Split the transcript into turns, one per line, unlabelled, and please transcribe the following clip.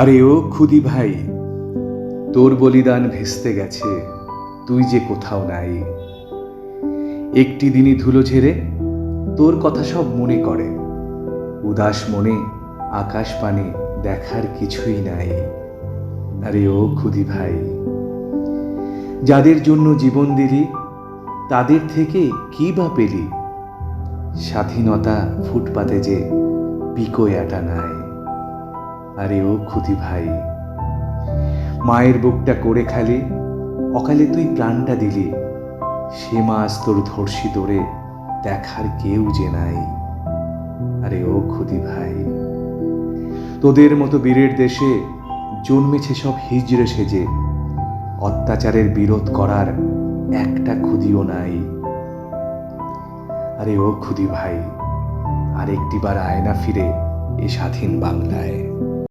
আরে ও খুদি ভাই, তোর বলিদান ভেস্তে গেছে, তুই যে কোথাও নাই। একটি দিনই ধুলো ঝেড়ে তোর কথা সব মনে করে, উদাস মনে আকাশ পানে দেখার কিছুই নাই। আরে ও খুদি ভাই, যাদের জন্য জীবন দিলি তাদের থেকে কি বা পেলি? স্বাধীনতা ফুটপাতে যে পিকোয়াটা নাই। আরে ও খুদি ভাই, মায়ের বুকটা করে খালি অকালে তুই প্রাণটা দিলি, সে মা আজ তোর ধর্ষি তোরে দেখার কেউ যে নাই। আরে ও খুদি ভাই, তোদের মতো বীরের দেশে জন্মেছে সব হিজড়ে সেজে, অত্যাচারের বিরোধ করার একটা খুদিও নাই। আরে ও খুদি ভাই, আর একটিবার আয় না ফিরে এ স্বাধীন বাংলায়।